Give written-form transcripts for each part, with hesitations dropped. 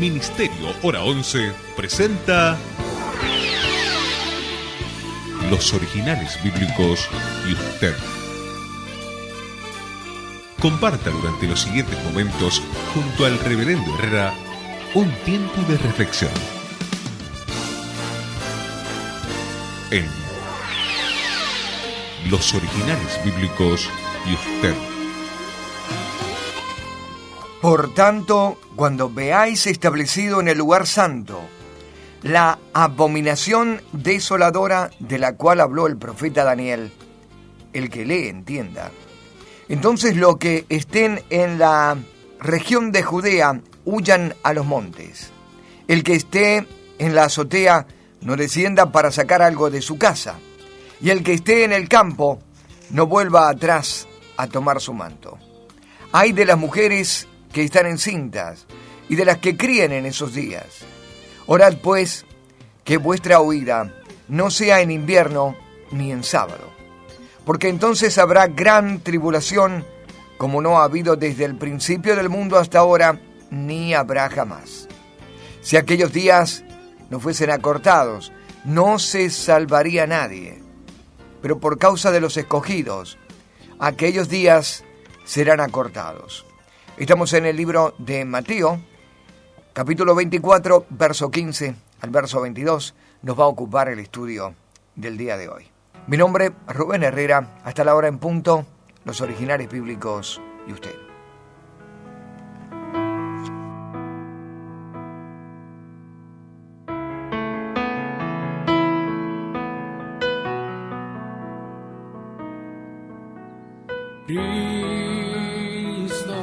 Ministerio Hora 11 presenta Los Originales Bíblicos y usted. Comparta durante los siguientes momentos junto al Reverendo Herrera un tiempo de reflexión en Los Originales Bíblicos y usted. Por tanto, cuando veáis establecido en el lugar santo la abominación desoladora de la cual habló el profeta Daniel, el que lee entienda, entonces los que estén en la región de Judea huyan a los montes. El que esté en la azotea no descienda para sacar algo de su casa, y el que esté en el campo no vuelva atrás a tomar su manto. Ay de las mujeres que están encintas y de las que críen en esos días. Orad pues que vuestra huida no sea en invierno ni en sábado, porque entonces habrá gran tribulación como no ha habido desde el principio del mundo hasta ahora, ni habrá jamás. Si aquellos días no fuesen acortados, no se salvaría nadie, pero por causa de los escogidos, aquellos días serán acortados. Estamos en el libro de Mateo, capítulo 24, verso 15 al verso 22. Nos va a ocupar el estudio del día de hoy. Mi nombre es Rubén Herrera. Hasta la hora en punto, Los Originales Bíblicos y usted. Cristo,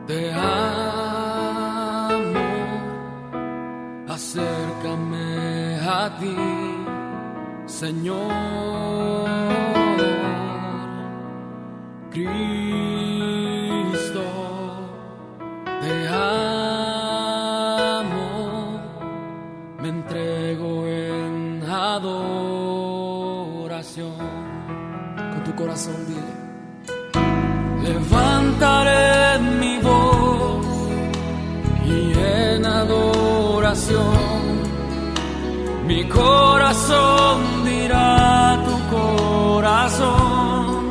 te amo, acércame a ti, Señor. Cristo, te amo, me entrego en adoración. Con tu corazón dile: levantaré mi voz y en adoración mi corazón dirá a tu corazón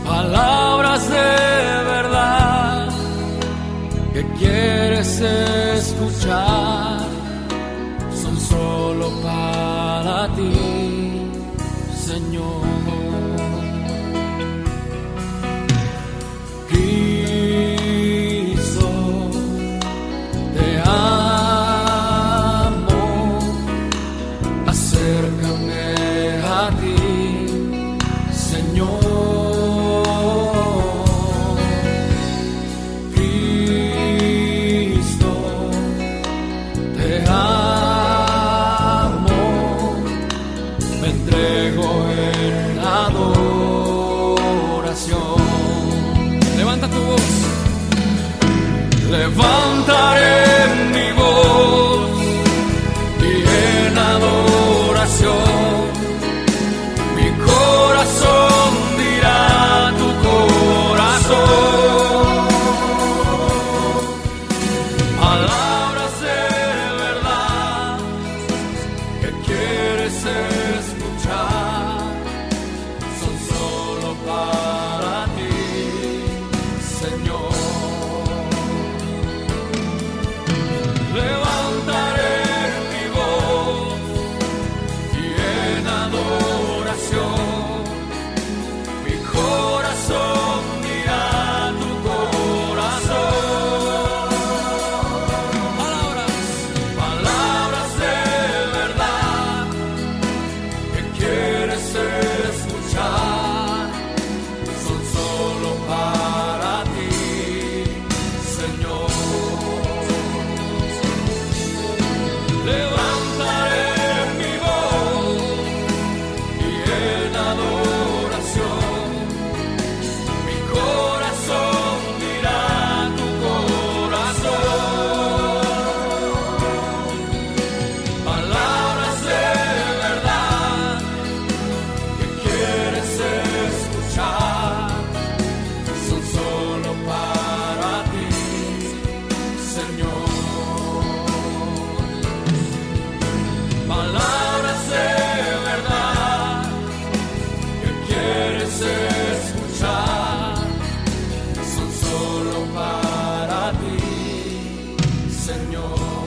palabras de verdad que quieres escuchar, son solo para ti, Señor. Cristo, te amo, acércame a ti, Señor. Cristo, te amo, me entrego en adoración. Levanta tu voz. Levantaré mi voz y en adoración mi corazón dirá a tu corazón palabras de verdad que quieres escuchar, son solo para ti, Señor.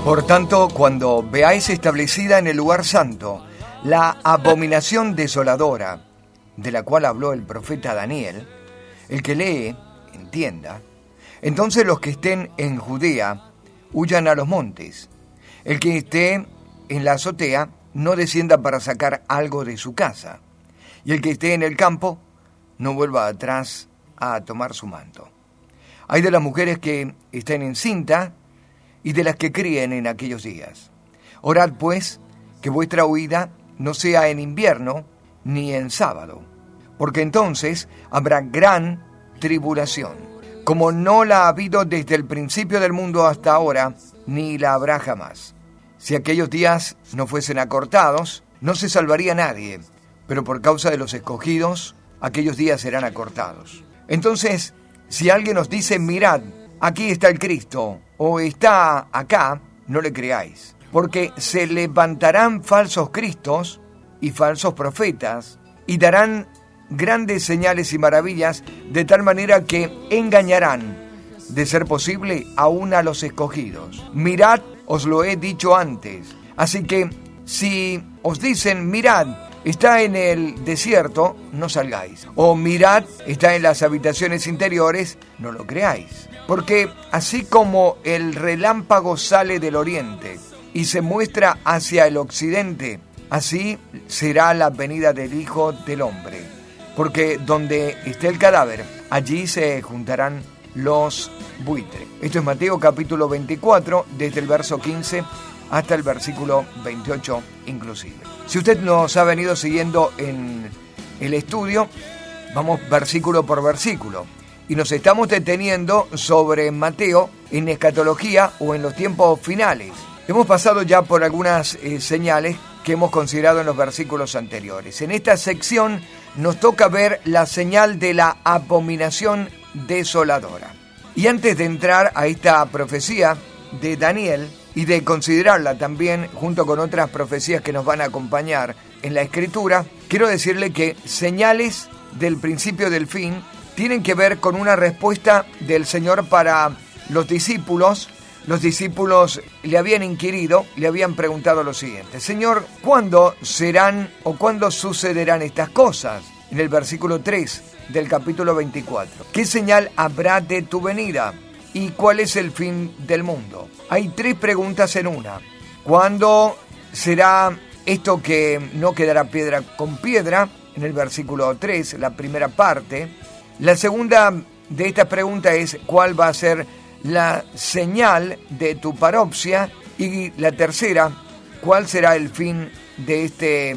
Por tanto, cuando veáis establecida en el lugar santo la abominación desoladora, de la cual habló el profeta Daniel, el que lee, entienda, entonces los que estén en Judea huyan a los montes. El que esté en la azotea no descienda para sacar algo de su casa. Y el que esté en el campo no vuelva atrás a tomar su manto. Hay de las mujeres que estén encinta y de las que críen en aquellos días. Orad pues que vuestra huida no sea en invierno ni en sábado, porque entonces habrá gran tribulación, como no la ha habido desde el principio del mundo hasta ahora, ni la habrá jamás. Si aquellos días no fuesen acortados, no se salvaría nadie, pero por causa de los escogidos, aquellos días serán acortados. Entonces, si alguien os dice, mirad, aquí está el Cristo, o está acá, no le creáis, porque se levantarán falsos cristos y falsos profetas, y darán grandes señales y maravillas, de tal manera que engañarán, de ser posible, aún a los escogidos. Mirad, os lo he dicho antes. Así que, si os dicen, mirad, está en el desierto, no salgáis. O mirad, está en las habitaciones interiores, no lo creáis. Porque así como el relámpago sale del oriente y se muestra hacia el occidente, así será la venida del Hijo del Hombre. Porque donde esté el cadáver, allí se juntarán los buitres. Esto es Mateo capítulo 24, desde el verso 15 hasta el versículo 28 inclusive. Si usted nos ha venido siguiendo en el estudio, vamos versículo por versículo. Y nos estamos deteniendo sobre Mateo en escatología o en los tiempos finales. Hemos pasado ya por algunas señales que hemos considerado en los versículos anteriores. En esta sección nos toca ver la señal de la abominación desoladora. Y antes de entrar a esta profecía de Daniel y de considerarla también junto con otras profecías que nos van a acompañar en la Escritura, quiero decirle que señales del principio del fin tienen que ver con una respuesta del Señor para los discípulos. Los discípulos le habían inquirido, le habían preguntado lo siguiente: Señor, ¿cuándo serán o cuándo sucederán estas cosas? En el versículo 3 del capítulo 24. ¿Qué señal habrá de tu venida? ¿Y cuál es el fin del mundo? Hay tres preguntas en una. ¿Cuándo será esto que no quedará piedra con piedra? En el versículo 3, la primera parte. La segunda de esta pregunta es: ¿cuál va a ser la señal de tu parousia? Y la tercera: ¿cuál será el fin de este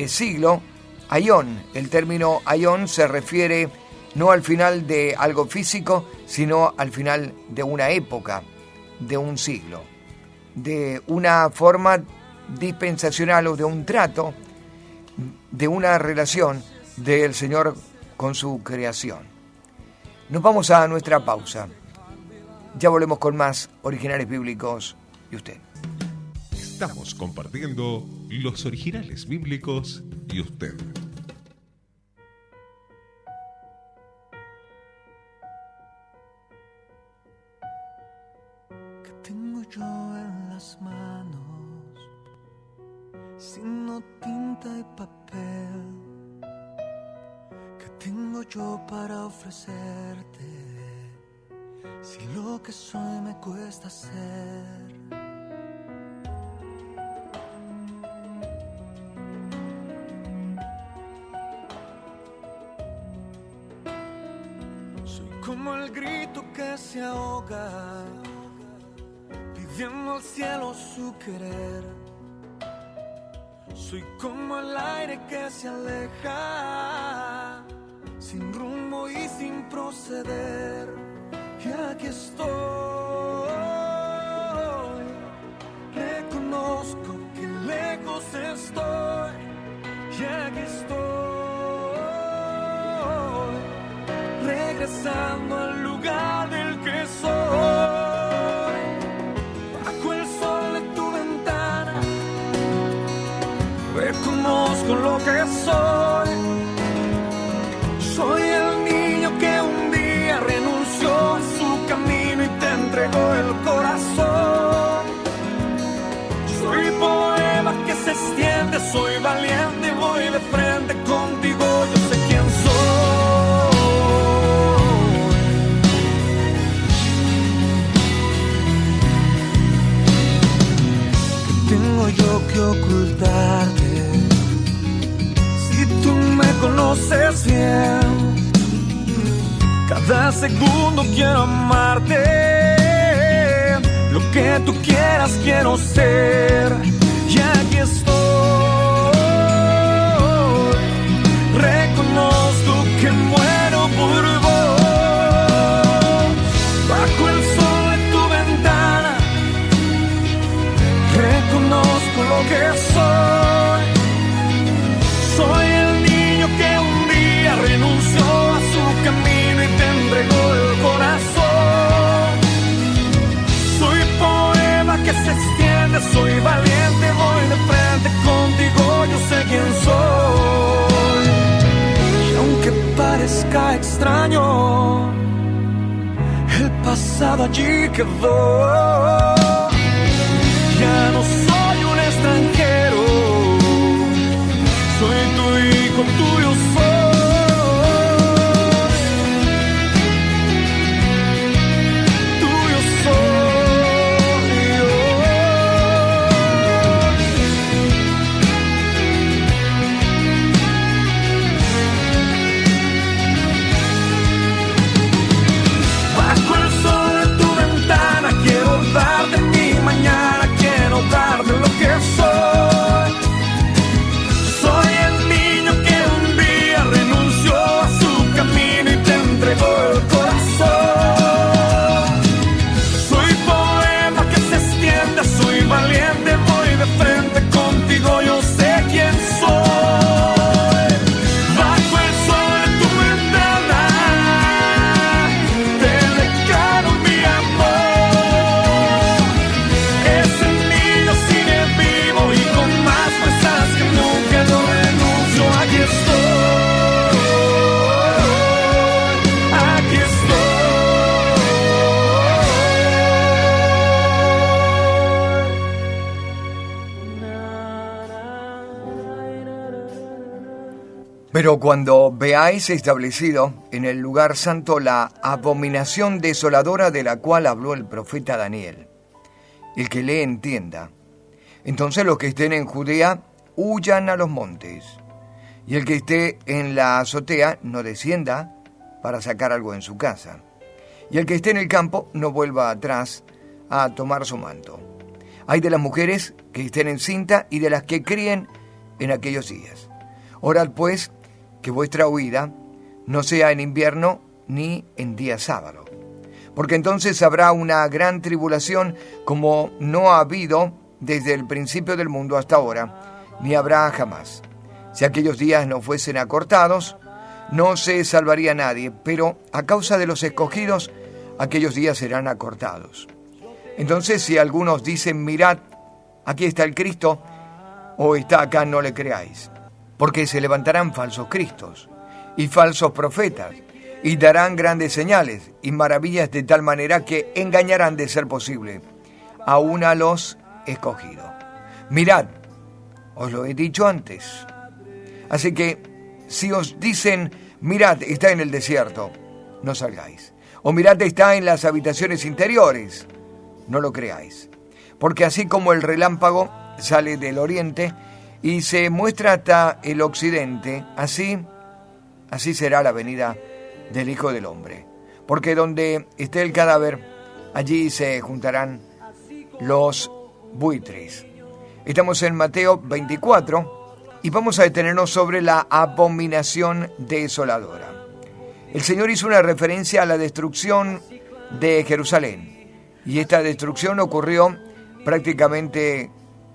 siglo? Aión. El término aión se refiere no al final de algo físico, sino al final de una época, de un siglo, de una forma dispensacional o de un trato, de una relación del Señor con su creación. Nos vamos a nuestra pausa. Ya volvemos con más Originales Bíblicos y usted. Estamos compartiendo los originales bíblicos y usted. ¿Qué tengo yo en las manos? Sino tinta y papel. ¿Qué tengo yo para ofrecerte? Si lo que soy me cuesta ser. Soy como el grito que se ahoga, pidiendo al cielo su querer. Soy como el aire que se aleja, sin rumbo y sin proceder. Y aquí estoy, reconozco que lejos estoy. Y aquí estoy, regresando al lugar del que soy. Bajo el sol de tu ventana, reconozco lo que soy. Soy el niño que un día renunció a su camino y te entregó el corazón. Cada segundo quiero amarte. Lo que tú quieras quiero ser. Y aquí estoy. Reconozco que muero por vos. Bajo el sol de tu ventana reconozco lo que soy. Soy el niño que un día renunció a su camino y te entregó el corazón. Soy poema que se extiende, soy valiente, voy de frente contigo, yo sé quién soy. Y aunque parezca extraño, el pasado allí quedó. Ya no soy un extranjero, soy tu hijo, tuyo soy. Tuyo soy yo. Bajo el sol de tu ventana quiero darte mi mañana, quiero darte lo que soy. Soy el niño que un día renunció a su camino y te entregó el corazón. Soy poema que se extiende, soy valiente, voy de frente contigo, yo sé quién soy. Bajo el sol de tu ventana te declaro mi amor. Ese niño sigue vivo y con más fuerzas que nunca lo renuncio. Aquí estoy, aquí estoy. Pero cuando veáis establecido en el lugar santo la abominación desoladora de la cual habló el profeta Daniel, el que lee entienda, entonces los que estén en Judea huyan a los montes, y el que esté en la azotea no descienda para sacar algo en su casa, y el que esté en el campo no vuelva atrás a tomar su manto. Hay de las mujeres que estén encinta y de las que críen en aquellos días. Orad pues que vuestra huida no sea en invierno ni en día sábado, porque entonces habrá una gran tribulación como no ha habido desde el principio del mundo hasta ahora, ni habrá jamás. Si aquellos días no fuesen acortados, no se salvaría nadie, pero a causa de los escogidos, aquellos días serán acortados. Entonces, si algunos dicen, mirad, aquí está el Cristo, o está acá, no le creáis, porque se levantarán falsos cristos y falsos profetas, y darán grandes señales y maravillas de tal manera que engañarán, de ser posible, aún a los escogidos. Mirad, os lo he dicho antes. Así que, si os dicen, mirad, está en el desierto, no salgáis. O mirad, está en las habitaciones interiores, no lo creáis. Porque así como el relámpago sale del oriente y se muestra hasta el occidente, así será la venida del Hijo del Hombre. Porque donde esté el cadáver, allí se juntarán los buitres. Estamos en Mateo 24 y vamos a detenernos sobre la abominación desoladora. El Señor hizo una referencia a la destrucción de Jerusalén, y esta destrucción ocurrió prácticamente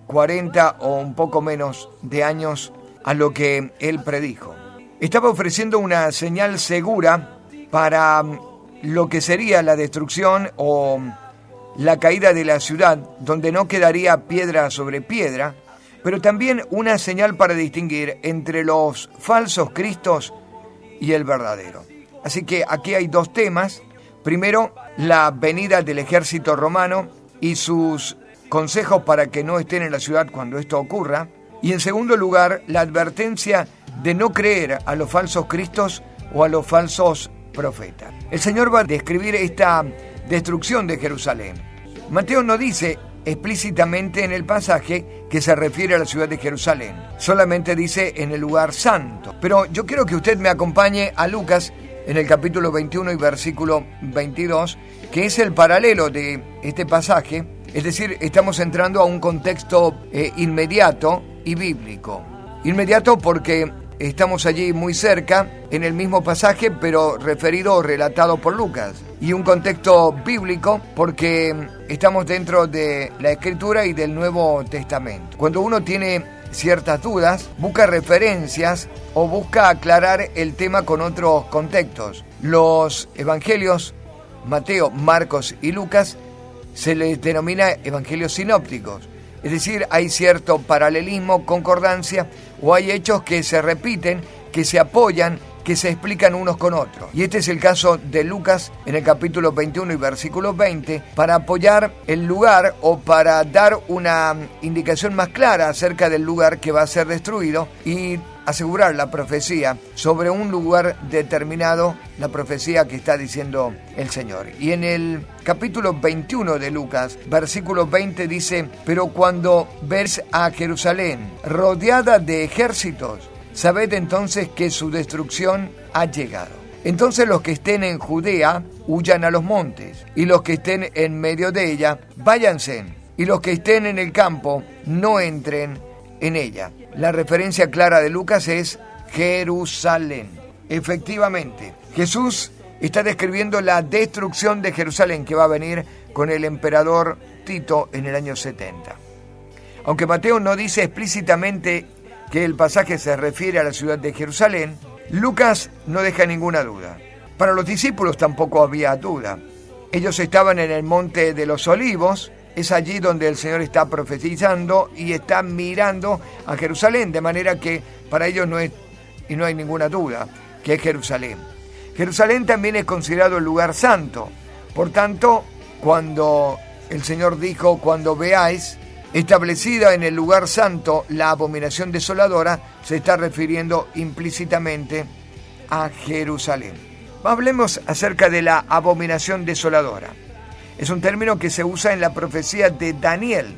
40 o un poco menos de años a lo que Él predijo. Estaba ofreciendo una señal segura para lo que sería la destrucción o la caída de la ciudad, donde no quedaría piedra sobre piedra, pero también una señal para distinguir entre los falsos cristos y el verdadero. Así que aquí hay dos temas. Primero, la venida del ejército romano y sus consejos para que no estén en la ciudad cuando esto ocurra. Y en segundo lugar, la advertencia de no creer a los falsos cristos o a los falsos profetas. El Señor va a describir esta destrucción de Jerusalén. Mateo no dice explícitamente en el pasaje que se refiere a la ciudad de Jerusalén. Solamente dice en el lugar santo. Pero yo quiero que usted me acompañe a Lucas en el capítulo 21 y versículo 22, que es el paralelo de este pasaje. Es decir, estamos entrando a un contexto inmediato y bíblico. Inmediato porque estamos allí muy cerca, en el mismo pasaje, pero referido o relatado por Lucas. Y un contexto bíblico porque estamos dentro de la Escritura y del Nuevo Testamento. Cuando uno tiene ciertas dudas, busca referencias o busca aclarar el tema con otros contextos. Los evangelios, Mateo, Marcos y Lucas, se les denomina evangelios sinópticos. Es decir, hay cierto paralelismo, concordancia, o hay hechos que se repiten, que se apoyan, que se explican unos con otros. Y este es el caso de Lucas en el capítulo 21 y versículo 20, para apoyar el lugar o para dar una indicación más clara acerca del lugar que va a ser destruido y asegurar la profecía sobre un lugar determinado, la profecía que está diciendo el Señor. Y en el capítulo 21 de Lucas, versículo 20 dice: pero cuando ves a Jerusalén rodeada de ejércitos, sabed entonces que su destrucción ha llegado. Entonces los que estén en Judea huyan a los montes, y los que estén en medio de ella váyanse, y los que estén en el campo no entren en ella. La referencia clara de Lucas es Jerusalén. Efectivamente, Jesús está describiendo la destrucción de Jerusalén que va a venir con el emperador Tito en el año 70. Aunque Mateo no dice explícitamente que el pasaje se refiere a la ciudad de Jerusalén, Lucas no deja ninguna duda. Para los discípulos tampoco había duda. Ellos estaban en el Monte de los Olivos. Es allí donde el Señor está profetizando y está mirando a Jerusalén, de manera que para ellos no hay ninguna duda que es Jerusalén. Jerusalén también es considerado el lugar santo. Por tanto, cuando el Señor dijo: cuando veáis establecida en el lugar santo la abominación desoladora, se está refiriendo implícitamente a Jerusalén. Hablemos acerca de la abominación desoladora. Es un término que se usa en la profecía de Daniel.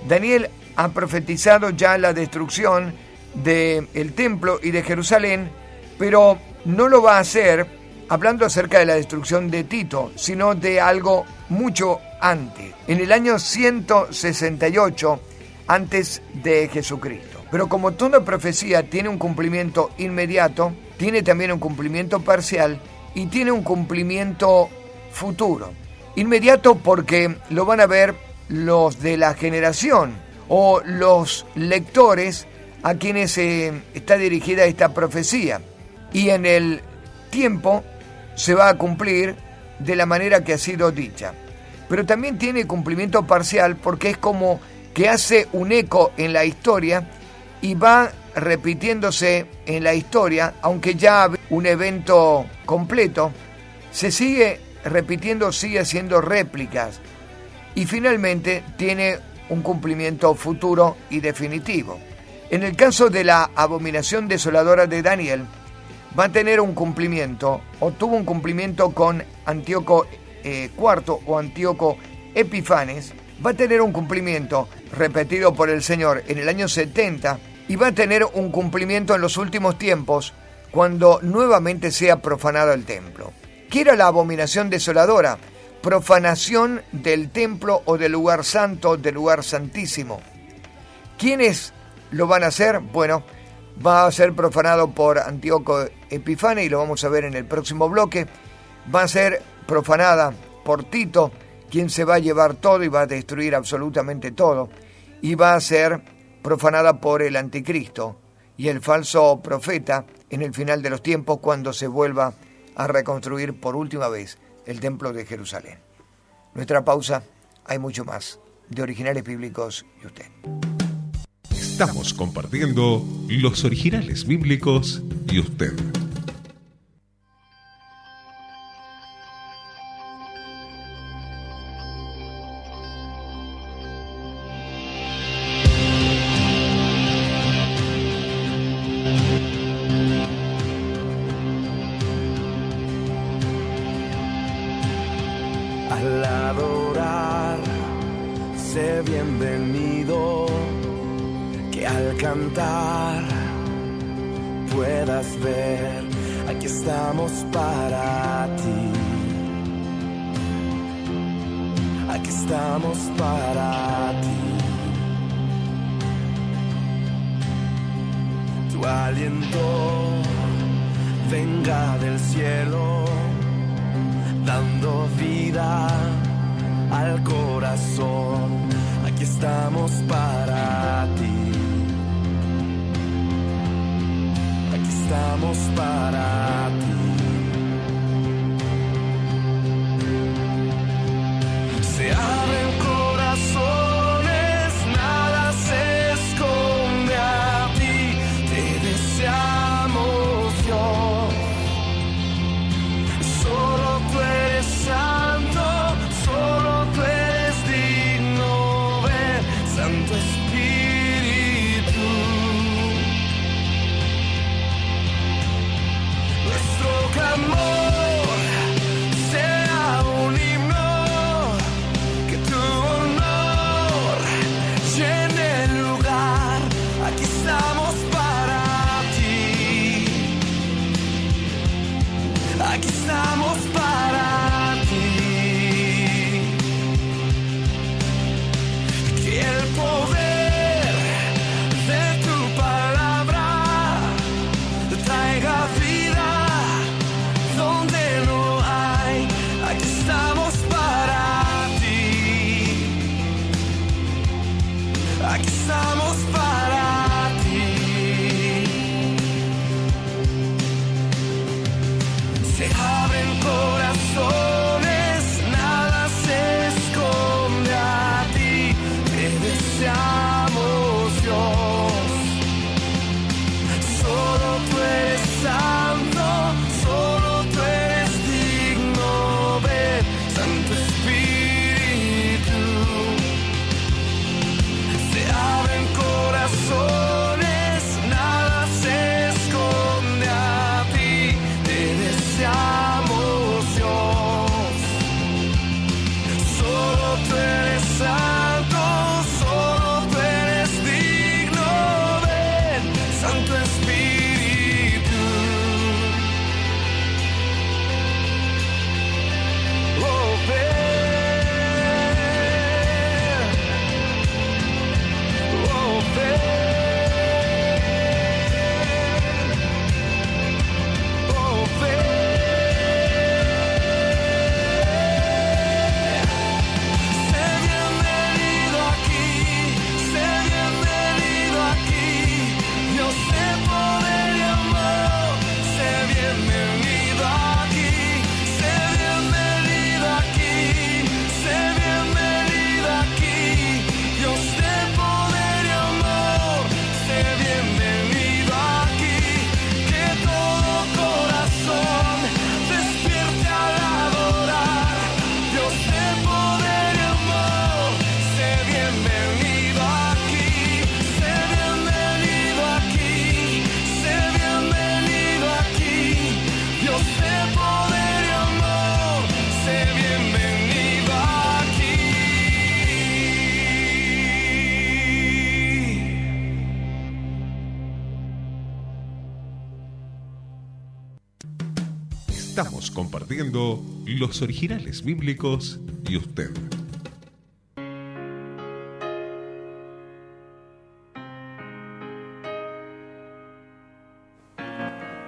Daniel ha profetizado ya la destrucción del templo y de Jerusalén, pero no lo va a hacer hablando acerca de la destrucción de Tito, sino de algo mucho antes, en el año 168 antes de Jesucristo. Pero como toda profecía tiene un cumplimiento inmediato, tiene también un cumplimiento parcial y tiene un cumplimiento futuro. Inmediato porque lo van a ver los de la generación o los lectores a quienes está dirigida esta profecía. Y en el tiempo se va a cumplir de la manera que ha sido dicha. Pero también tiene cumplimiento parcial porque es como que hace un eco en la historia y va repitiéndose en la historia, aunque ya un evento completo, se sigue repitiendo, sigue haciendo réplicas y finalmente tiene un cumplimiento futuro y definitivo. En el caso de la abominación desoladora de Daniel, va a tener un cumplimiento, o tuvo un cumplimiento con Antíoco IV o Antíoco Epifanes, va a tener un cumplimiento repetido por el Señor en el año 70 y va a tener un cumplimiento en los últimos tiempos cuando nuevamente sea profanado el templo. ¿Qué era la abominación desoladora? Profanación del templo o del lugar santo, del lugar santísimo. ¿Quiénes lo van a hacer? Bueno, va a ser profanado por Antíoco Epifanes y lo vamos a ver en el próximo bloque. Va a ser profanada por Tito, quien se va a llevar todo y va a destruir absolutamente todo. Y va a ser profanada por el anticristo y el falso profeta en el final de los tiempos, cuando se vuelva a reconstruir por última vez el templo de Jerusalén. Nuestra pausa, hay mucho más de Originales Bíblicos y usted. Estamos compartiendo los originales bíblicos y usted. Al adorar, sé bienvenido, que al cantar puedas ver Aquí estamos para ti. Aquí estamos para ti. Tu aliento venga del cielo, dando vida al corazón. Aquí estamos para ti. Aquí estamos para ti. Se abren corazones, nada se esconde a ti. Te deseamos, Dios. Solo tú eres santo, solo tú eres digno, ven, Santo Espíritu. Nuestro clamor sea un himno, que tu honor llene el lugar. Aquí estamos para ti. Aquí estamos para ti. Que el poder de tu palabra traiga vida donde no hay. Aquí estamos para ti. Aquí estamos para ti. Se abren corazones, nada se esconde a ti. Te deseamos, Dios. Solo tú eres santo, solo tú eres digno, ven, Santo Espíritu. Se abren corazones, nada se esconde a ti. Te deseamos, Dios. Solo tú eres santo, solo tú eres digno, ven, Santo Espíritu. Oh, ven. Oh, ven. Oh, ven. Sé bienvenido aquí, sé bienvenido aquí, Dios de poder y amor. Sé bienvenido aquí, sé bienvenido aquí, sé bienvenido aquí, Dios de poder y amor. Sé bienvenido aquí, que todo corazón despierte al adorar, Dios de poder y amor. Sé bienvenido aquí, sé bienvenido aquí, sé bienvenido aquí, Dios de poder y amor. Sé bienvenido aquí. Estamos compartiendo los originales bíblicos y usted.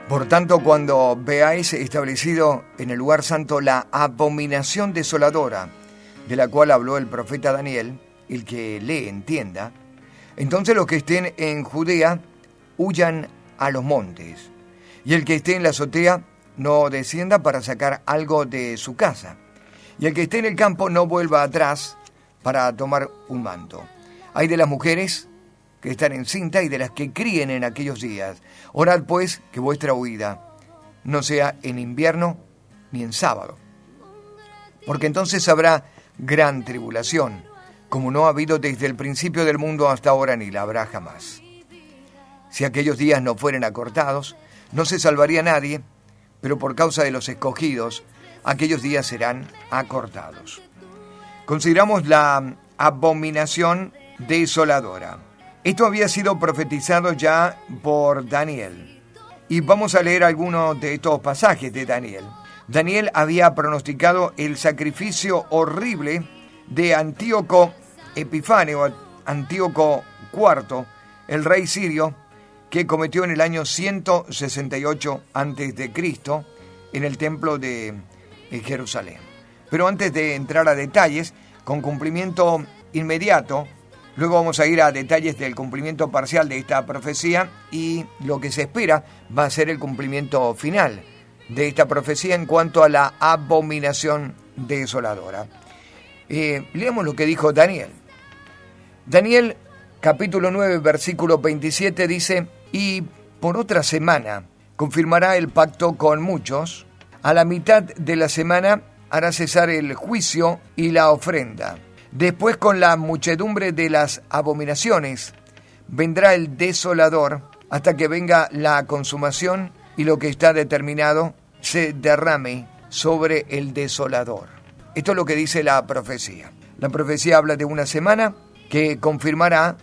Por tanto, cuando veáis establecido en el lugar santo la abominación desoladora, de la cual habló el profeta Daniel, el que lee entienda, entonces los que estén en Judea huyan a los montes, y el que esté en la azotea no descienda para sacar algo de su casa, y el que esté en el campo no vuelva atrás para tomar un manto. Hay de las mujeres que están encintas y de las que críen en aquellos días. Orad pues que vuestra huida no sea en invierno ni en sábado, porque entonces habrá gran tribulación, como no ha habido desde el principio del mundo hasta ahora, ni la habrá jamás. Si aquellos días no fueren acortados, no se salvaría nadie, pero por causa de los escogidos, aquellos días serán acortados. Consideramos la abominación desoladora. Esto había sido profetizado ya por Daniel. Y vamos a leer algunos de estos pasajes de Daniel. Daniel había pronosticado el sacrificio horrible de Antíoco Epifane, o Antíoco IV, el rey sirio, que cometió en el año 168 a.C. en el templo de Jerusalén. Pero antes de entrar a detalles, con cumplimiento inmediato, luego vamos a ir a detalles del cumplimiento parcial de esta profecía, y lo que se espera va a ser el cumplimiento final de esta profecía en cuanto a la abominación desoladora. Leamos lo que dijo Daniel. Daniel, capítulo 9, versículo 27 dice: y por otra semana confirmará el pacto con muchos, a la mitad de la semana hará cesar el juicio y la ofrenda. Después, con la muchedumbre de las abominaciones, vendrá el desolador, hasta que venga la consumación y lo que está determinado se derrame sobre el desolador. Esto es lo que dice la profecía. La profecía habla de una semana que confirmará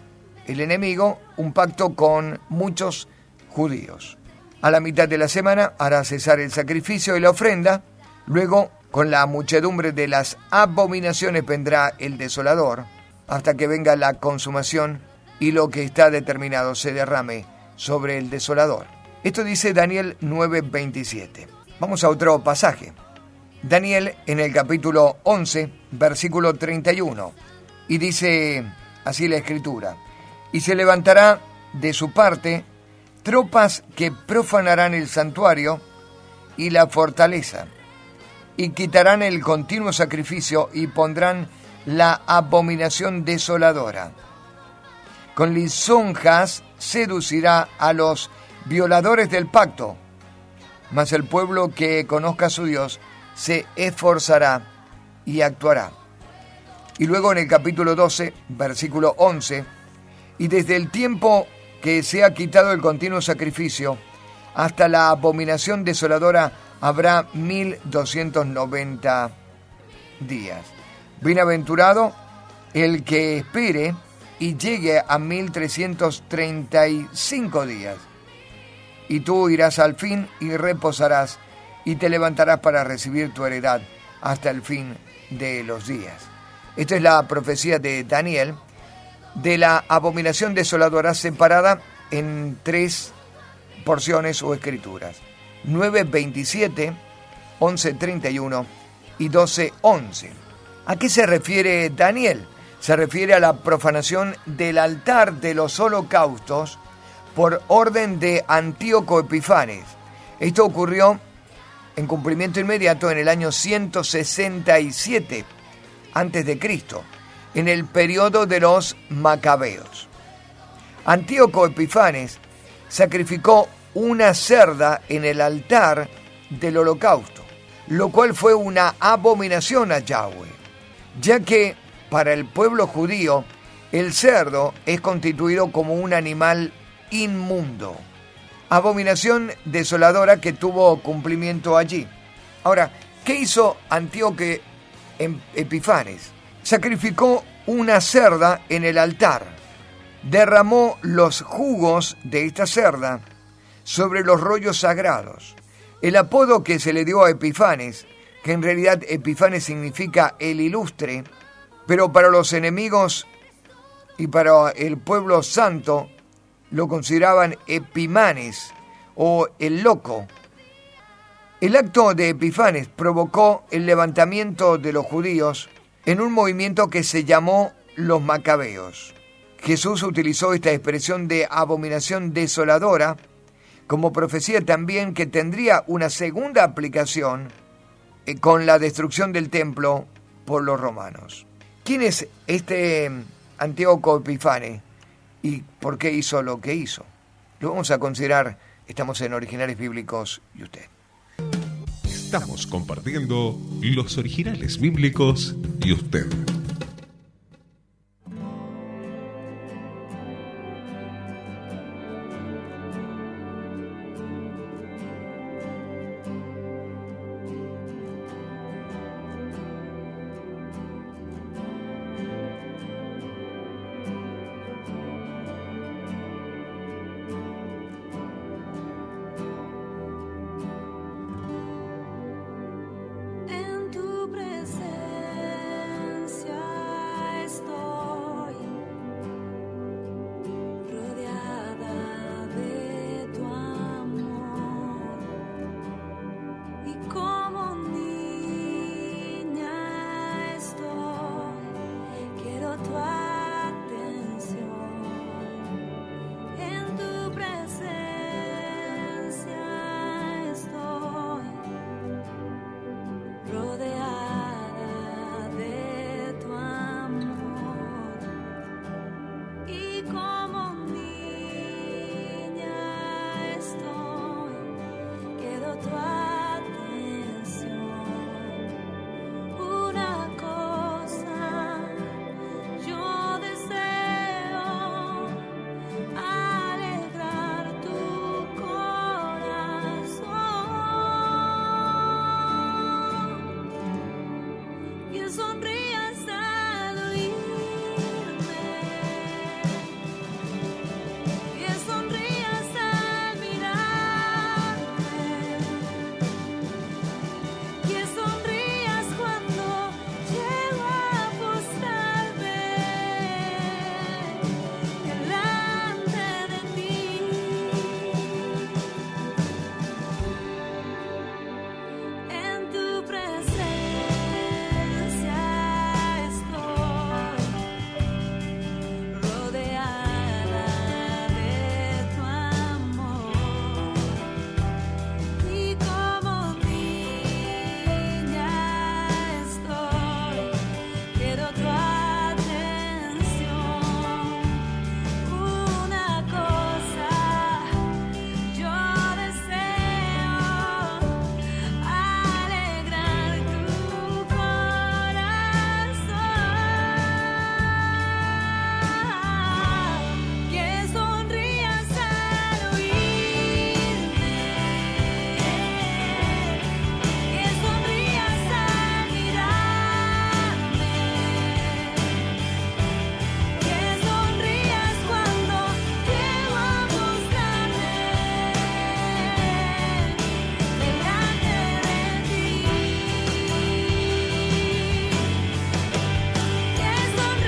el enemigo un pacto con muchos judíos. A la mitad de la semana hará cesar el sacrificio y la ofrenda. Luego, con la muchedumbre de las abominaciones, vendrá el desolador, hasta que venga la consumación y lo que está determinado se derrame sobre el desolador. Esto dice Daniel 9:27. Vamos a otro pasaje. Daniel, en el capítulo 11, versículo 31. Y dice así la Escritura: y se levantará de su parte tropas que profanarán el santuario y la fortaleza, y quitarán el continuo sacrificio y pondrán la abominación desoladora. Con lisonjas seducirá a los violadores del pacto, mas el pueblo que conozca a su Dios se esforzará y actuará. Y luego en el capítulo 12, versículo 11, y desde el tiempo que se ha quitado el continuo sacrificio hasta la abominación desoladora habrá 1290 días. Bienaventurado el que espere y llegue a 1335 días. Y tú irás al fin y reposarás y te levantarás para recibir tu heredad hasta el fin de los días. Esta es la profecía de Daniel de la abominación desoladora, separada en 3 porciones o escrituras: 9:27, 11:31 y 12:11. ¿A qué se refiere Daniel? Se refiere a la profanación del altar de los holocaustos por orden de Antíoco Epifanes. Esto ocurrió en cumplimiento inmediato en el año 167 a.C., en el periodo de los Macabeos. Antíoco Epifanes sacrificó una cerda en el altar del holocausto, lo cual fue una abominación a Yahweh, ya que para el pueblo judío el cerdo es constituido como un animal inmundo. Abominación desoladora que tuvo cumplimiento allí. Ahora, ¿qué hizo Antíoco Epifanes? Sacrificó una cerda en el altar, derramó los jugos de esta cerda sobre los rollos sagrados. El apodo que se le dio a Epifanes, que en realidad Epifanes significa el ilustre, pero para los enemigos y para el pueblo santo lo consideraban Epimanes o el loco. El acto de Epifanes provocó el levantamiento de los judíos en un movimiento que se llamó los Macabeos. Jesús utilizó esta expresión de abominación desoladora como profecía también que tendría una segunda aplicación con la destrucción del templo por los romanos. ¿Quién es este Antíoco Epifanes y por qué hizo lo que hizo? Lo vamos a considerar. Estamos en Originales Bíblicos y usted. Estamos compartiendo los originales bíblicos y usted. que sonrías al oírme, que sonrías al mirarme, que sonrías cuando llego a postrarme delante de ti. En tu presencia estoy rodeada de tu amor, y como niña estoy, quiero tu atención. Una cosa yo deseo, alegrar tu corazón, que sonrías al oírme, que sonrías al mirarme, que sonrías cuando llego a mostrarme delante de ti, que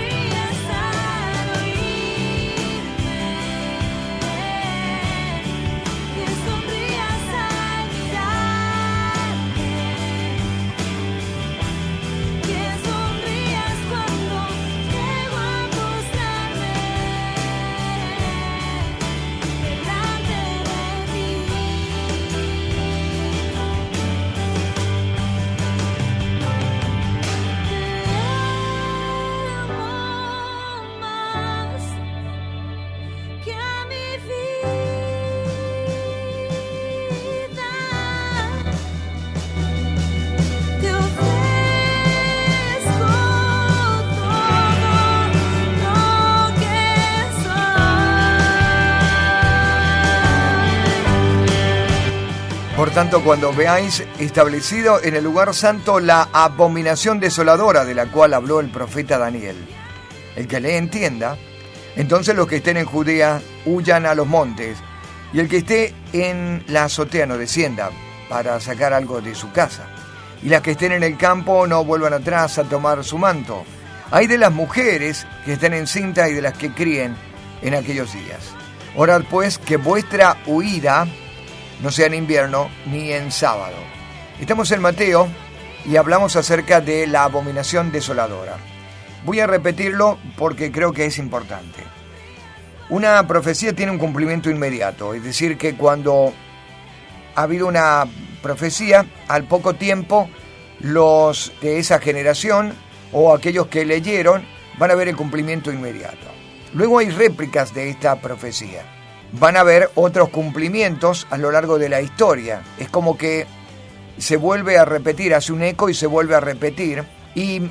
sonrías al oírme, que sonrías al mirarme, que sonrías cuando llego a mostrarme delante de ti. Te amo más que a mi vida. Te ofrezco todo lo que soy. Por tanto, cuando veáis establecido en el lugar santo la abominación desoladora de la cual habló el profeta Daniel, el que le entienda, entonces los que estén en Judea huyan a los montes, y el que esté en la azotea no descienda para sacar algo de su casa, y las que estén en el campo no vuelvan atrás a tomar su manto. Hay de las mujeres que estén encintas y de las que críen en aquellos días. Orad pues que vuestra huida no sea en invierno ni en sábado. Estamos en Mateo y hablamos acerca de la abominación desoladora. Voy a repetirlo porque creo que es importante. Una profecía tiene un cumplimiento inmediato, es decir, que cuando ha habido una profecía, al poco tiempo los de esa generación o aquellos que leyeron van a ver el cumplimiento inmediato. Luego hay réplicas de esta profecía. Van a haber otros cumplimientos a lo largo de la historia. Es como que se vuelve a repetir, hace un eco y se vuelve a repetir, y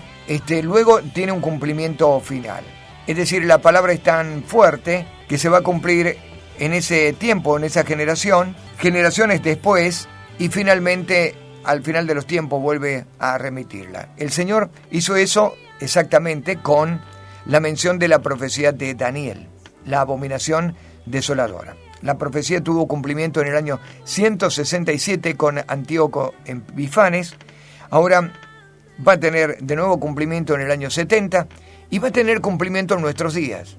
luego tiene un cumplimiento final. Es decir, la palabra es tan fuerte que se va a cumplir en ese tiempo, en esa generación, generaciones después, y finalmente, al final de los tiempos, vuelve a remitirla. El Señor hizo eso exactamente con la mención de la profecía de Daniel, la abominación desoladora. La profecía tuvo cumplimiento en el año 167 con Antíoco Epifanes. Ahora va a tener de nuevo cumplimiento en el año 70 y va a tener cumplimiento en nuestros días.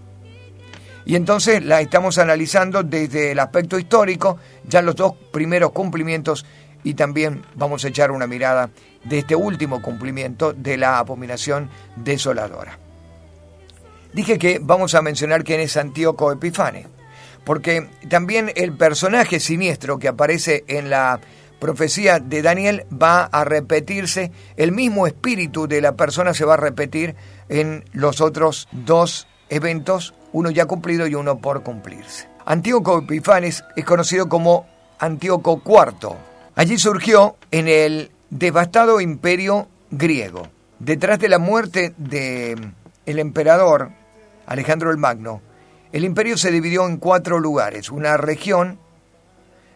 Y entonces la estamos analizando desde el aspecto histórico, ya los dos primeros cumplimientos, y también vamos a echar una mirada de este último cumplimiento de la abominación desoladora. Dije que vamos a mencionar quién es Antíoco Epifanes, porque también el personaje siniestro que aparece en la profecía de Daniel va a repetirse, el mismo espíritu de la persona se va a repetir en los otros dos eventos, uno ya cumplido y uno por cumplirse. Antíoco Epifanes es conocido como Antíoco IV. Allí surgió en el devastado imperio griego. Detrás de la muerte del emperador Alejandro el Magno, el imperio se dividió en 4 lugares. Una región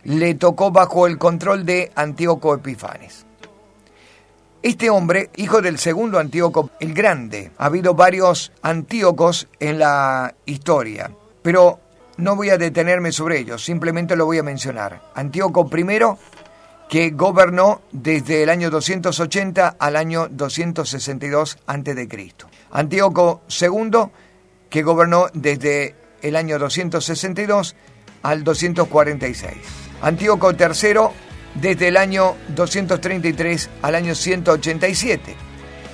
le tocó bajo el control de Antíoco Epifanes. Este hombre, hijo del segundo Antíoco el Grande. Ha habido varios Antíocos en la historia, pero no voy a detenerme sobre ellos, simplemente lo voy a mencionar. Antíoco I, que gobernó desde el año 280 al año 262 a.C. Antíoco II, que gobernó desde el año 262 al 246. Antíoco III, desde el año 233 al año 187.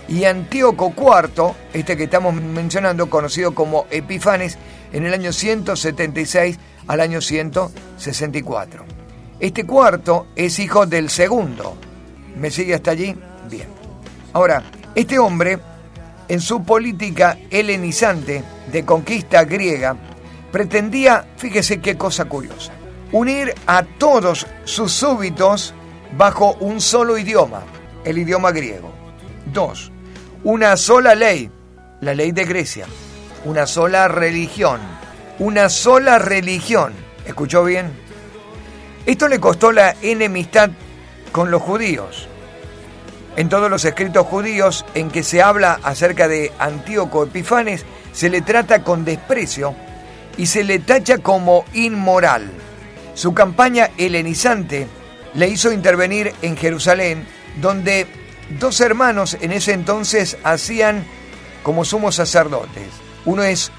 Y Antíoco IV, este que estamos mencionando, conocido como Epifanes, en el año 176 al año 164. Este cuarto es hijo del segundo. ¿Me sigue hasta allí? Bien. Ahora, este hombre, en su política helenizante de conquista griega, pretendía, fíjese qué cosa curiosa, unir a todos sus súbditos bajo un solo idioma, el idioma griego. 2. Una sola ley, la ley de Grecia. Una sola religión. ¿Escuchó bien? Esto le costó la enemistad con los judíos. En todos los escritos judíos en que se habla acerca de Antíoco Epifanes, se le trata con desprecio y se le tacha como inmoral. Su campaña helenizante le hizo intervenir en Jerusalén, donde dos hermanos en ese entonces hacían como sumos sacerdotes. Uno es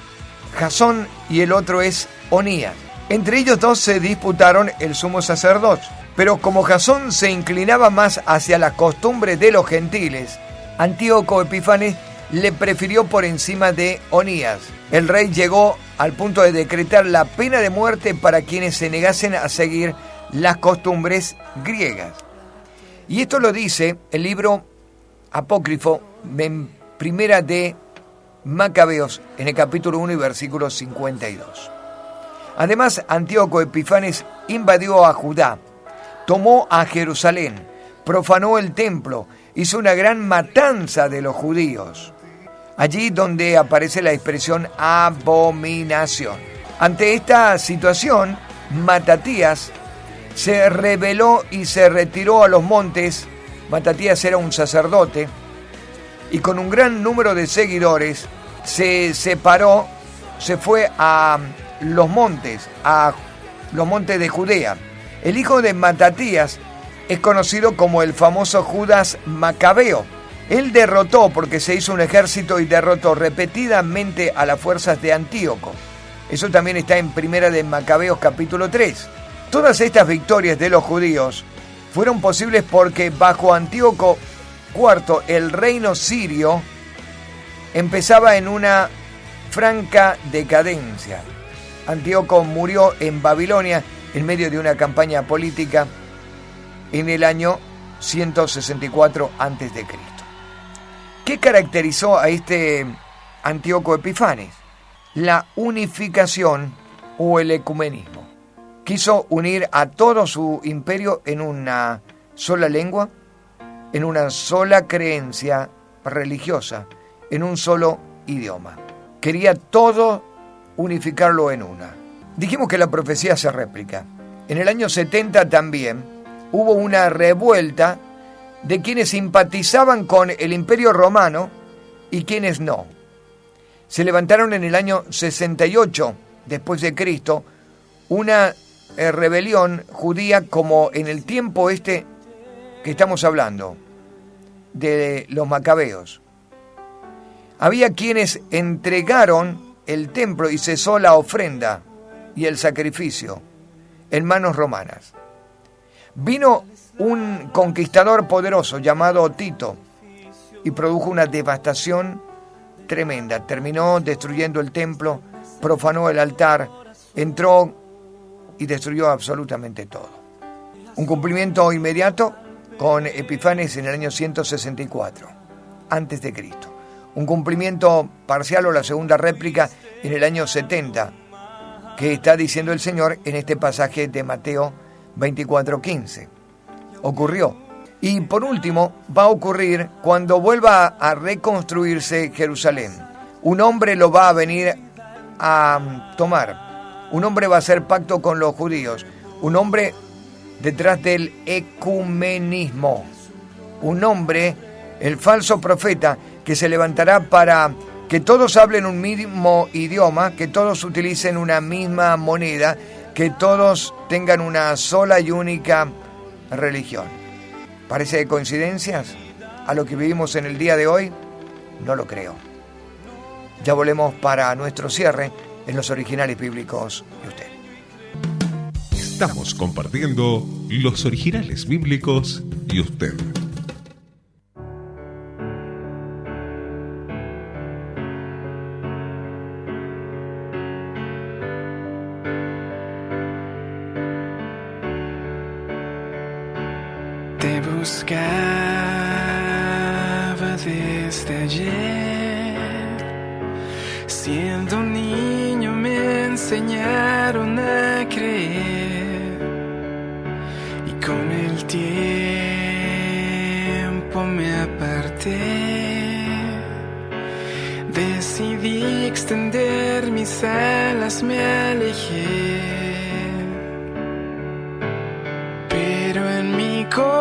Jasón y el otro es Onías. Entre ellos dos se disputaron el sumo sacerdote, pero como Jasón se inclinaba más hacia las costumbres de los gentiles, Antíoco Epifanes le prefirió por encima de Onías. El rey llegó al punto de decretar la pena de muerte para quienes se negasen a seguir las costumbres griegas. Y esto lo dice el libro apócrifo en Primera de Macabeos, en el capítulo 1 y versículo 52. Además, Antíoco Epifanes invadió a Judá, tomó a Jerusalén, profanó el templo, hizo una gran matanza de los judíos. Allí donde aparece la expresión abominación. Ante esta situación, Matatías se rebeló y se retiró a los montes. Matatías era un sacerdote y con un gran número de seguidores se separó, se fue a los montes de Judea. El hijo de Matatías es conocido como el famoso Judas Macabeo. Él derrotó, porque se hizo un ejército y derrotó repetidamente a las fuerzas de Antíoco. Eso también está en Primera de Macabeos capítulo 3. Todas estas victorias de los judíos fueron posibles porque bajo Antíoco IV el reino sirio empezaba en una franca decadencia. Antíoco murió en Babilonia en medio de una campaña política en el año 164 a.C. ¿Qué caracterizó a este Antíoco Epifanes? La unificación o el ecumenismo. Quiso unir a todo su imperio en una sola lengua, en una sola creencia religiosa, en un solo idioma. Quería todo unificarlo en una. Dijimos que la profecía se réplica. En el año 70 también hubo una revuelta de quienes simpatizaban con el Imperio Romano y quienes no. Se levantaron en el año 68 después de Cristo una rebelión judía como en el tiempo este que estamos hablando, de los macabeos. Había quienes entregaron el templo y cesó la ofrenda y el sacrificio en manos romanas. Vino un conquistador poderoso llamado Tito y produjo una devastación tremenda. Terminó destruyendo el templo, profanó el altar, entró y destruyó absolutamente todo. Un cumplimiento inmediato con Epifanes en el año 164 antes de Cristo. Un cumplimiento parcial o la segunda réplica en el año 70, que está diciendo el Señor en este pasaje de Mateo 24:15. Ocurrió. Y por último, va a ocurrir cuando vuelva a reconstruirse Jerusalén. Un hombre lo va a venir a tomar. Un hombre va a hacer pacto con los judíos. Un hombre detrás del ecumenismo. Un hombre el falso profeta que se levantará para que todos hablen un mismo idioma, que todos utilicen una misma moneda, que todos tengan una sola y única religión. ¿Parece coincidencias a lo que vivimos en el día de hoy? No lo creo. Ya volvemos para nuestro cierre en los originales bíblicos de usted. Estamos compartiendo los originales bíblicos y usted. Te buscaba desde ayer. Siendo un niño me enseñaron a creer. Y con el tiempo me aparté. Decidí extender mis alas, me alejé. Pero en mi corazón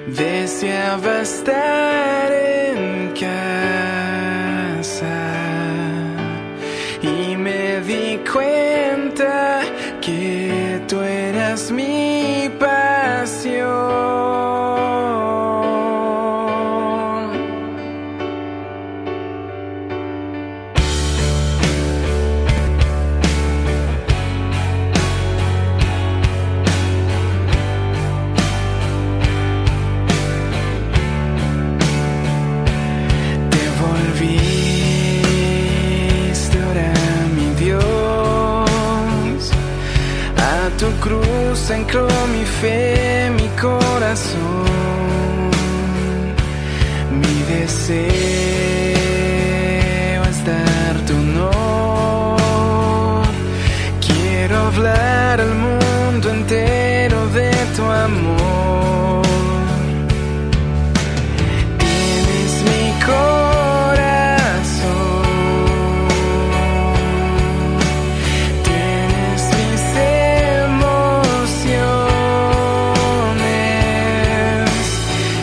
deseaba estar en casa y me di cuenta que tú eras mi pasión. Tu cruz ancló mi fe, mi corazón. Mi deseo es dar tu honor. Quiero hablar al mundo entero de tu amor. Tienes mi corazón. Tienes mis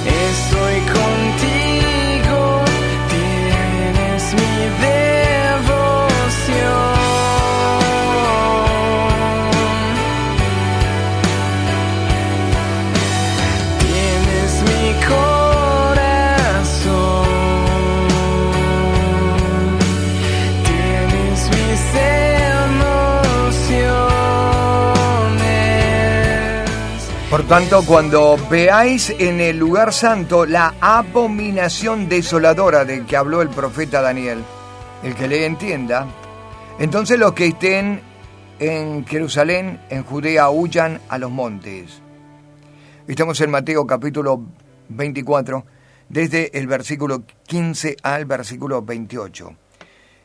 estoy contigo, tienes mi devoción. Tienes mi corazón, tienes mis emociones. Por tanto, cuando veáis en el lugar santo la abominación desoladora del que habló el profeta Daniel, el que le entienda, entonces los que estén en Jerusalén, en Judea, huyan a los montes. Estamos en Mateo capítulo 24, desde el versículo 15 al versículo 28.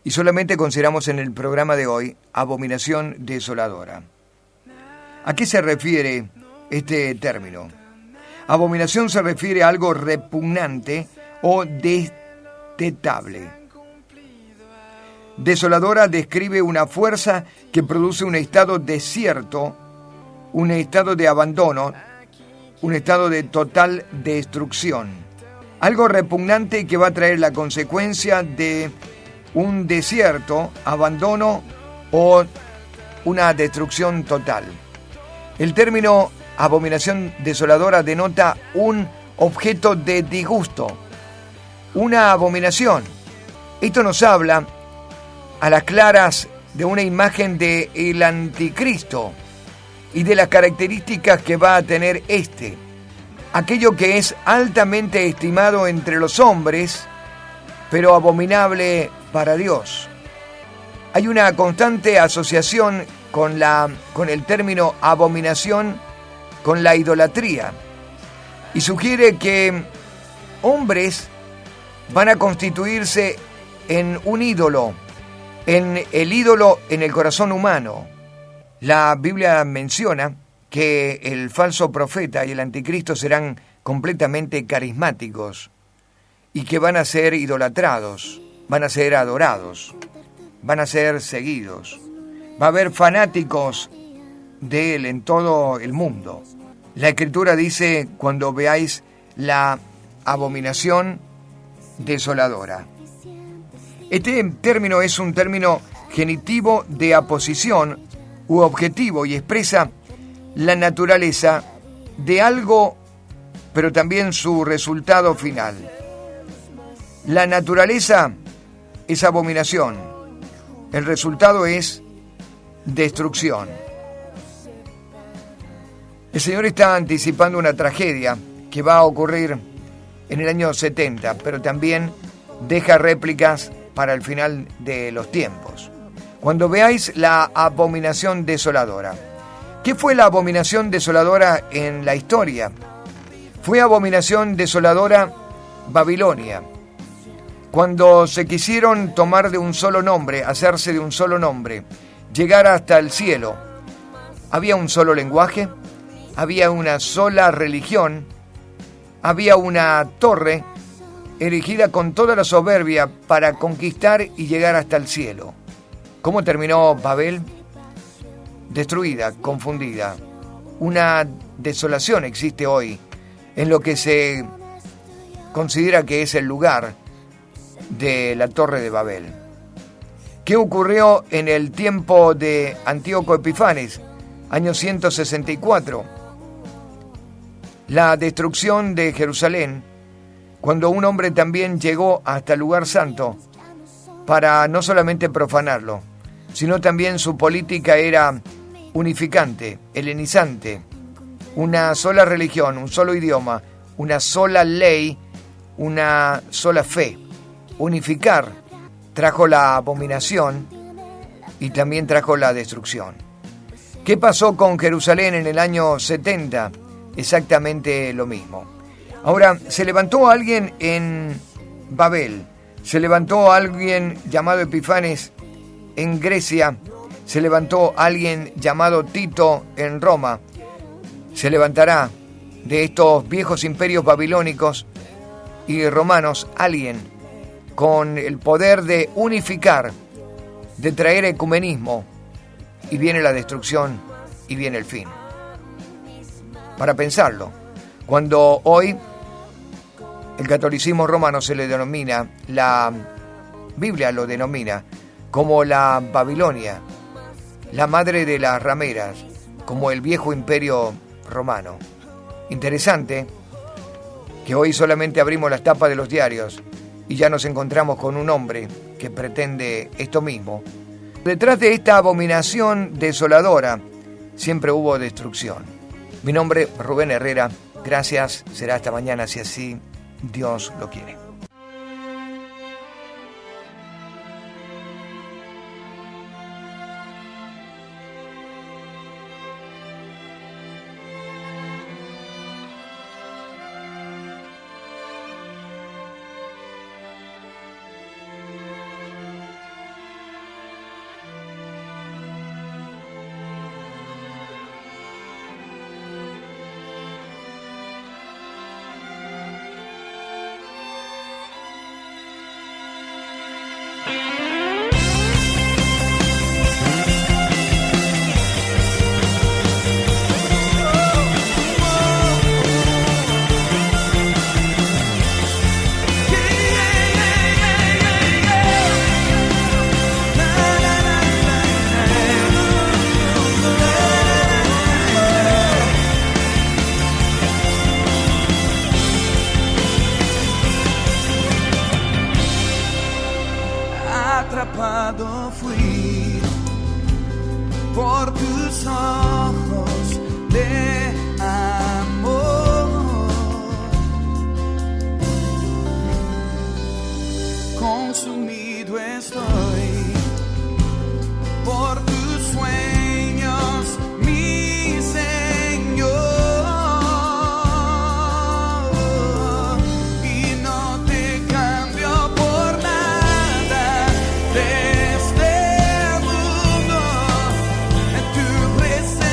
Y solamente consideramos en el programa de hoy abominación desoladora. ¿A qué se refiere este término? Abominación se refiere a algo repugnante o detestable. Desoladora describe una fuerza que produce un estado desierto, un estado de abandono, un estado de total destrucción. Algo repugnante que va a traer la consecuencia de un desierto, abandono o una destrucción total. El término abominación desoladora denota un objeto de disgusto, una abominación. Esto nos habla a las claras de una imagen de el anticristo y de las características que va a tener este. Aquello que es altamente estimado entre los hombres, pero abominable para Dios. Hay una constante asociación con el término abominación con la idolatría, y sugiere que hombres van a constituirse en un ídolo, en el ídolo en el corazón humano. La Biblia menciona que el falso profeta y el anticristo serán completamente carismáticos y que van a ser idolatrados, van a ser adorados, van a ser seguidos. Va a haber fanáticos de él en todo el mundo. La Escritura dice, cuando veáis la abominación desoladora. Este término es un término genitivo de aposición u objetivo y expresa la naturaleza de algo, pero también su resultado final. La naturaleza es abominación, el resultado es destrucción. El Señor está anticipando una tragedia que va a ocurrir en el año 70, pero también deja réplicas para el final de los tiempos. Cuando veáis la abominación desoladora. ¿Qué fue la abominación desoladora en la historia? Fue abominación desoladora Babilonia. Cuando se quisieron tomar de un solo nombre, hacerse de un solo nombre, llegar hasta el cielo, había un solo lenguaje, había una sola religión, había una torre erigida con toda la soberbia para conquistar y llegar hasta el cielo. ¿Cómo terminó Babel? Destruida, confundida. Una desolación existe hoy en lo que se considera que es el lugar de la Torre de Babel. ¿Qué ocurrió en el tiempo de Antíoco Epifanes, año 164? La destrucción de Jerusalén, cuando un hombre también llegó hasta el lugar santo para no solamente profanarlo, sino también su política era unificante, helenizante, una sola religión, un solo idioma, una sola ley, una sola fe. Unificar trajo la abominación y también trajo la destrucción. ¿Qué pasó con Jerusalén en el año 70? Exactamente lo mismo. Ahora, se levantó alguien en Babel, se levantó alguien llamado Epifanes en Grecia, se levantó alguien llamado Tito en Roma. Se levantará de estos viejos imperios babilónicos y romanos alguien con el poder de unificar, de traer ecumenismo, y viene la destrucción y viene el fin. Para pensarlo, cuando hoy el catolicismo romano se le denomina, la Biblia lo denomina como la Babilonia, la madre de las rameras, como el viejo imperio romano. Interesante que hoy solamente abrimos las tapas de los diarios y ya nos encontramos con un hombre que pretende esto mismo. Detrás de esta abominación desoladora siempre hubo destrucción. Mi nombre es Rubén Herrera. Gracias. Será hasta mañana si así Dios lo quiere. Atrapado fui por tus ojos de amor, consumido estoy por tus sueños, mi Señor, y no te cambio por nada de este mundo. En tu presencia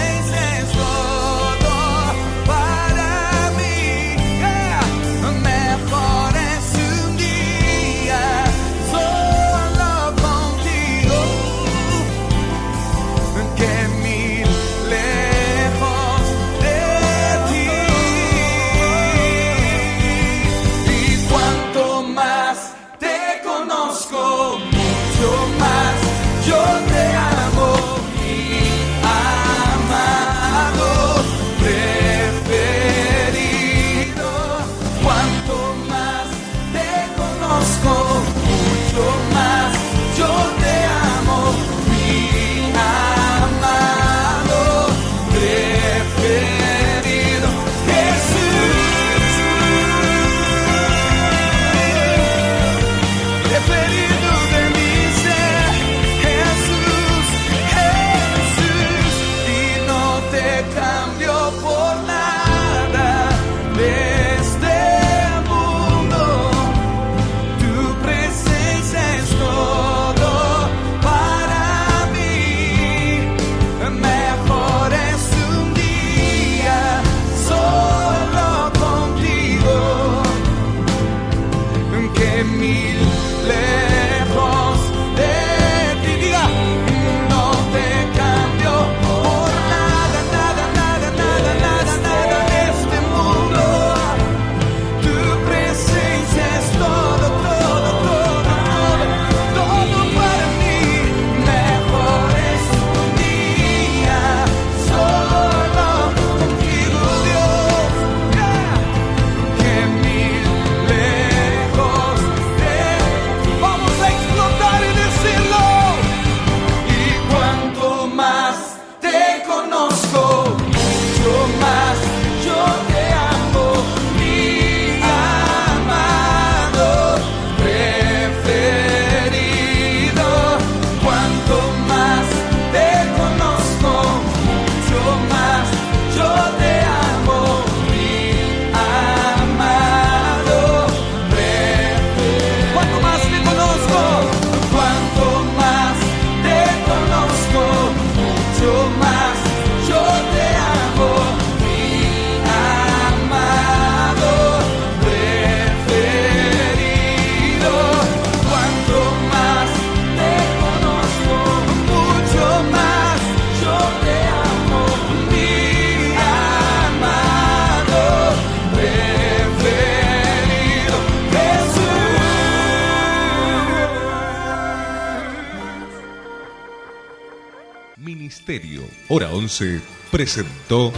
Ministerio Hora 11 presentó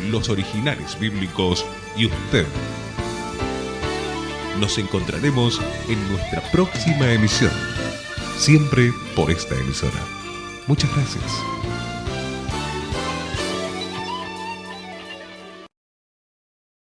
Los Originales Bíblicos y usted. Nos encontraremos en nuestra próxima emisión, siempre por esta emisora. Muchas gracias.